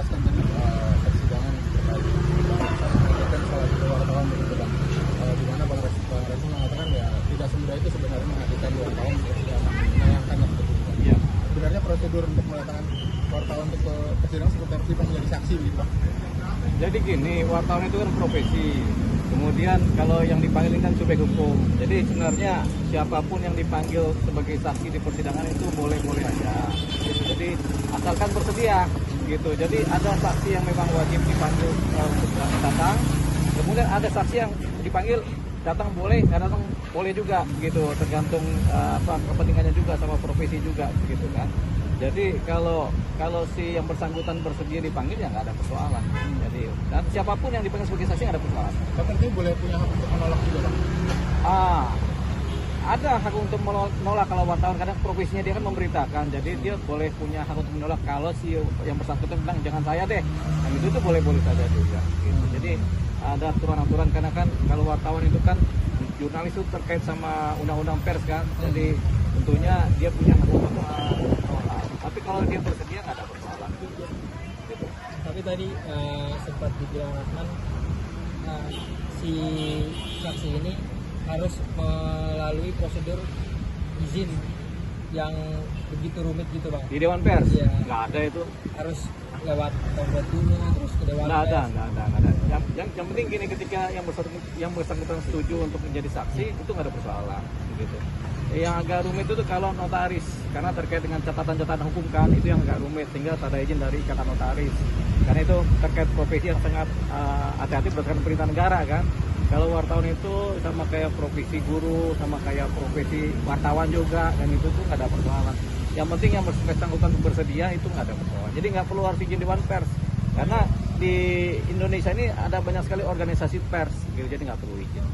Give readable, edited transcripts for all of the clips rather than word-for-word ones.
menjelaskan tadi persidangan terkait dengan salah satu wartawan begitu bang, di mana bang Resmi mengatakan ya tidak semudah itu sebenarnya menghadirkan wartawan untuk menayangkan seperti itu. Iya. Sebenarnya prosedur untuk mendatangkan wartawan untuk ke persidangan seperti apa sih bang, menjadi saksi begitu bang? Jadi gini, wartawan itu kan profesi. Kemudian kalau yang dipanggil kan subjek hukum. Jadi sebenarnya siapapun yang dipanggil sebagai saksi di persidangan itu boleh-boleh aja. Gitu. Jadi asalkan bersedia. Gitu. Jadi ada saksi yang memang wajib dipanggil untuk datang. Kemudian ada saksi yang dipanggil datang boleh, nggak datang boleh juga. Gitu. Tergantung kepentingannya juga sama profesi juga. Gitu kan. Jadi kalau si yang bersangkutan bersedia dipanggil ya nggak ada persoalan. Jadi dan siapapun yang dipanggil sebagai saksi nggak ada persoalan. Tapi boleh punya hak untuk menolak juga bang? Ada hak untuk menolak kalau wartawan, karena profesinya dia kan memberitakan. Jadi dia boleh punya hak untuk menolak kalau si yang bersangkutan bilang jangan saya deh. Nah itu boleh-boleh saja juga. Gitu. Jadi ada aturan-aturan karena kan kalau wartawan itu kan jurnalis itu terkait sama undang-undang pers kan. Jadi tentunya dia punya hak untuk menolak. Tapi kalau dia bersedia nggak ada persoalan. Gitu. Tapi tadi sempat dibilang Rahman, si saksi ini harus melalui prosedur izin yang begitu rumit gitu bang. Di Dewan Pers? Iya. Nggak ada itu. Harus lewat kongres dulu terus ke Dewan Nggak Pers. ada. Yang penting gini, ketika yang bersangkutan setuju untuk menjadi saksi itu nggak ada persoalan. Gitu. Yang agak rumit itu kalau notaris, karena terkait dengan catatan-catatan hukum kan, itu yang agak rumit, tinggal ada izin dari ikatan notaris. Karena itu terkait profesi yang sangat hati-hati berdasarkan perintah negara kan. Kalau wartawan itu sama kayak profesi guru, sama kayak profesi wartawan juga, dan itu tuh nggak ada persoalan. Yang penting yang bersangkutan bersedia itu nggak ada persoalan. Jadi nggak perlu harus izin Dewan Pers, karena di Indonesia ini ada banyak sekali organisasi pers, gitu, jadi nggak perlu izin.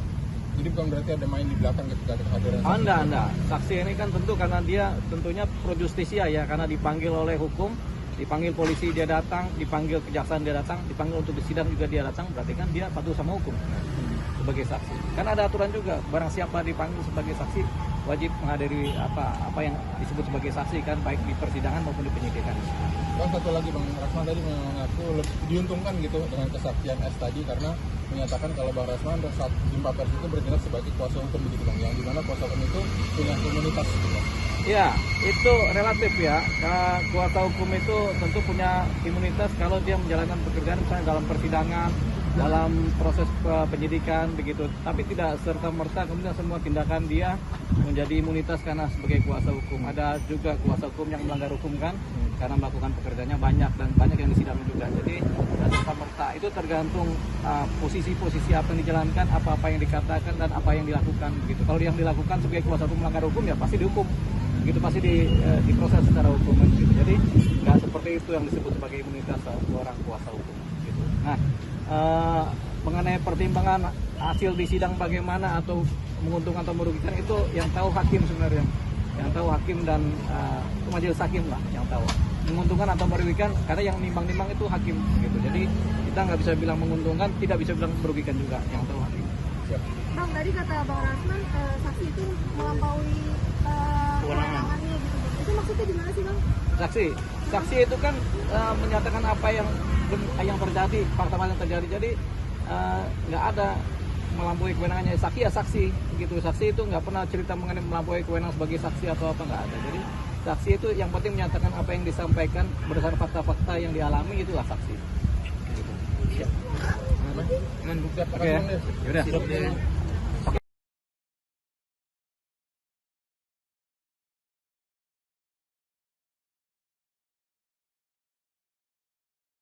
Jadi bukan berarti ada main di belakang ketika ada kehadiran saksi? Enggak. Saksi ini kan tentu karena dia tentunya pro justisia ya, karena dipanggil oleh hukum, dipanggil polisi dia datang, dipanggil kejaksaan dia datang, dipanggil untuk disidang juga dia datang, berarti kan dia patuh sama hukum sebagai saksi. Karena ada aturan juga, barang siapa dipanggil sebagai saksi wajib menghadiri apa yang disebut sebagai saksi kan, baik di persidangan maupun di penyidikan. Bang, satu lagi Bang Rasman tadi mengaku diuntungkan gitu dengan kesaksian S tadi, karena menyatakan kalau Bang Rasman saat jumpa pers itu bertindak sebagai kuasa hukum begitu Bang, yang dimana kuasa hukum itu punya komunitas gitu Bang. Ya, itu relatif ya. Karena kuasa hukum itu tentu punya imunitas kalau dia menjalankan pekerjaan misalnya dalam persidangan, dalam proses penyidikan begitu. Tapi tidak serta-merta kemudian semua tindakan dia menjadi imunitas karena sebagai kuasa hukum. Ada juga kuasa hukum yang melanggar hukum kan, karena melakukan pekerjaannya banyak dan banyak yang disidang juga. Jadi tidak serta-merta, itu tergantung posisi-posisi apa yang dijalankan, apa-apa yang dikatakan dan apa yang dilakukan begitu. Kalau yang dilakukan sebagai kuasa hukum melanggar hukum ya pasti dihukum. Gitu pasti diproses secara hukum gitu. Jadi nggak seperti itu yang disebut sebagai imunitas seorang kuasa hukum gitu. Nah, mengenai pertimbangan hasil di sidang bagaimana atau menguntungkan atau merugikan itu yang tahu hakim sebenarnya, yang tahu hakim dan majelis hakim lah yang tahu menguntungkan atau merugikan, karena yang nimbang-nimbang itu hakim gitu. Jadi kita nggak bisa bilang menguntungkan, tidak bisa bilang merugikan juga, yang tahu hakim. Siap. Bang, tadi kata Bang Rasman saksi itu melampaui kewenangannya gitu. Itu maksudnya gimana sih Bang? Saksi itu kan menyatakan apa yang terjadi, fakta yang terjadi. Jadi nggak ada melampaui kewenangannya. Saksi ya saksi gitu. Saksi itu nggak pernah cerita mengenai melampaui kewenangan sebagai saksi atau apa, nggak ada. Jadi saksi itu yang penting menyatakan apa yang disampaikan berdasarkan fakta-fakta yang dialami, itulah saksi. Gitu. Siap. Bang, bukti apa Oke. Bang? Yaudah.